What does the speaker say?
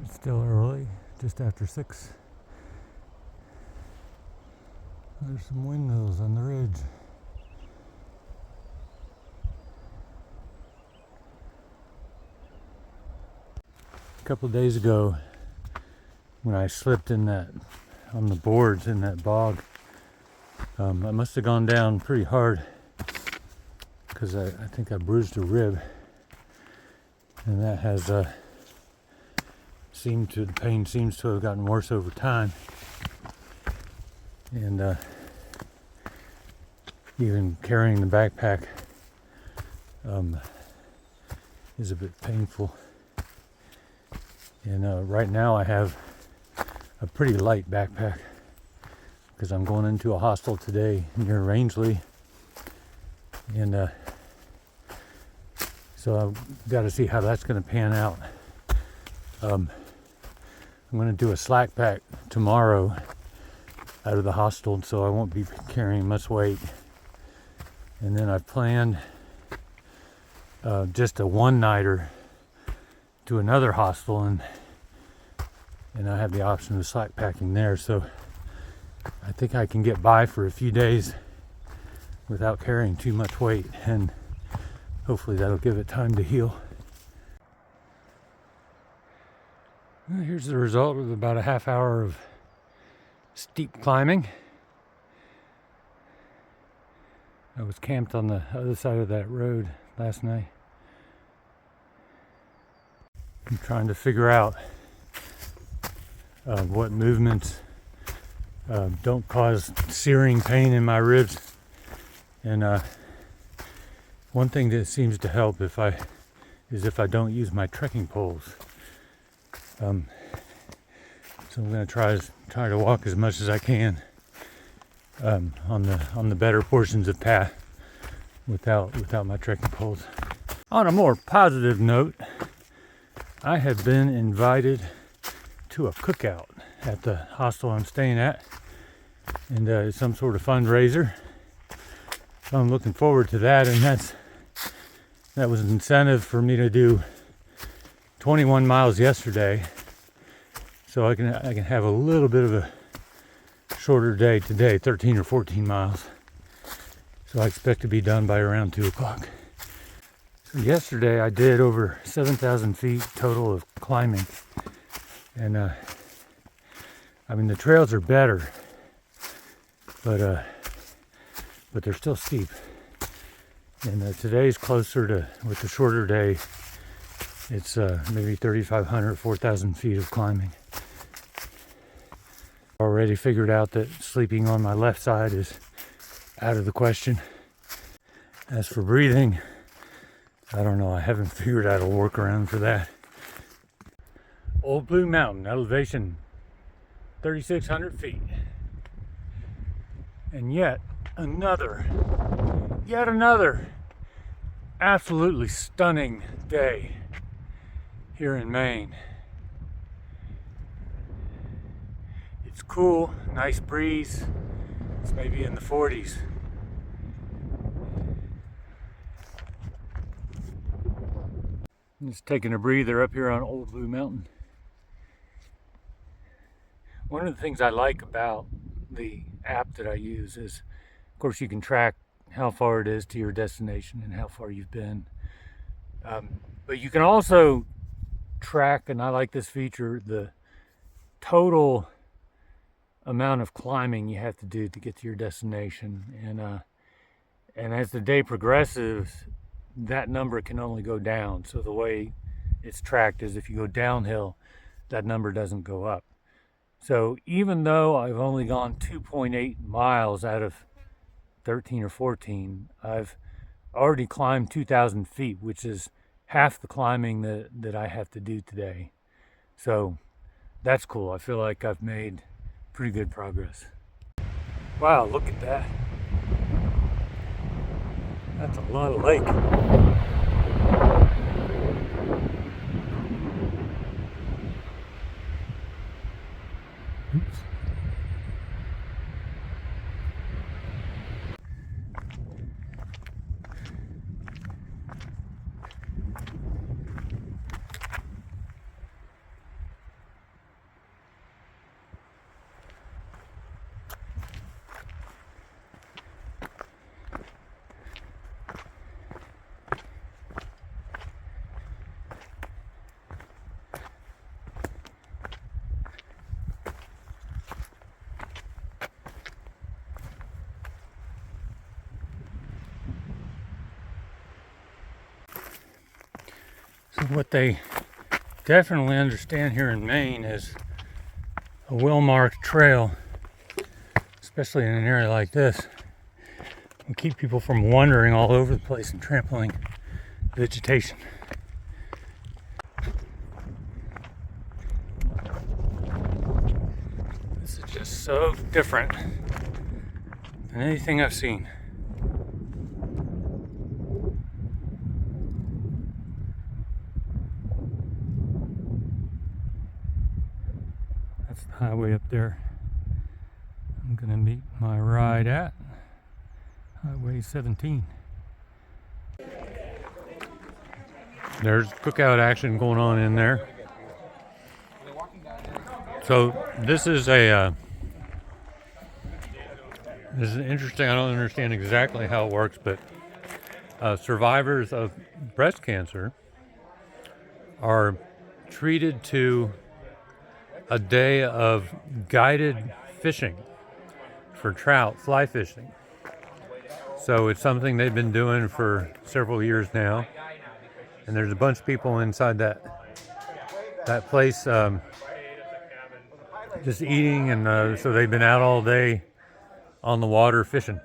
It's still early, just after 6. There's some windmills on the ridge. A couple of days ago, when I slipped in that on the boards in that bog, I must have gone down pretty hard because I think I bruised a rib, and that has the pain seems to have gotten worse over time, and even carrying the backpack is a bit painful. And right now I have a pretty light backpack because I'm going into a hostel today near Rangeley, and so I've got to see how that's going to pan out. I'm going to do a slack pack tomorrow out of the hostel, so I won't be carrying much weight. And then I planned just a one-nighter to another hostel, and I have the option of slack packing there, so I think I can get by for a few days without carrying too much weight, and hopefully that'll give it time to heal. Well, here's the result of about a half hour of steep climbing. I was camped on the other side of that road last night. I'm trying to figure out what movements don't cause searing pain in my ribs. And one thing that seems to help is if I don't use my trekking poles. So I'm going to try to walk as much as I can on the better portions of path without my trekking poles. On a more positive note, I have been invited to a cookout at the hostel I'm staying at, and it's some sort of fundraiser. So I'm looking forward to that, and that was an incentive for me to do 21 miles yesterday, so I can have a little bit of a shorter day today, 13 or 14 miles. So I expect to be done by around 2 o'clock. So yesterday I did over 7,000 feet total of climbing, and I mean the trails are better, but they're still steep. And today's closer to, with the shorter day, it's maybe 3,500, 4,000 feet of climbing. Already figured out that sleeping on my left side is out of the question. As for breathing, I don't know, I haven't figured out a workaround for that. Old Blue Mountain, elevation 3,600 feet. And yet another absolutely stunning day here in Maine. It's cool, nice breeze. It's maybe in the 40s. I'm just taking a breather up here on Old Blue Mountain. One of the things I like about the app that I use is, of course, you can track how far it is to your destination and how far you've been. But you can also track, and I like this feature, the total amount of climbing you have to do to get to your destination. And as the day progresses, that number can only go down. So the way it's tracked is if you go downhill, that number doesn't go up. So even though I've only gone 2.8 miles out of 13 or 14, I've already climbed 2,000 feet, which is half the climbing that I have to do today. So that's cool. I feel like I've made pretty good progress. Wow, look at that. That's a lot of lake. Oops. what they definitely understand here in Maine is a well-marked trail, especially in an area like this, will keep people from wandering all over the place and trampling vegetation. This is just so different than anything I've seen. That's the highway up there I'm gonna meet my ride at, Highway 17. There's cookout action going on in there. So this is interesting. I don't understand exactly how it works, but survivors of breast cancer are treated to a day of guided fishing for trout, fly fishing. So it's something they've been doing for several years now, and there's a bunch of people inside that place just eating, and so they've been out all day on the water fishing.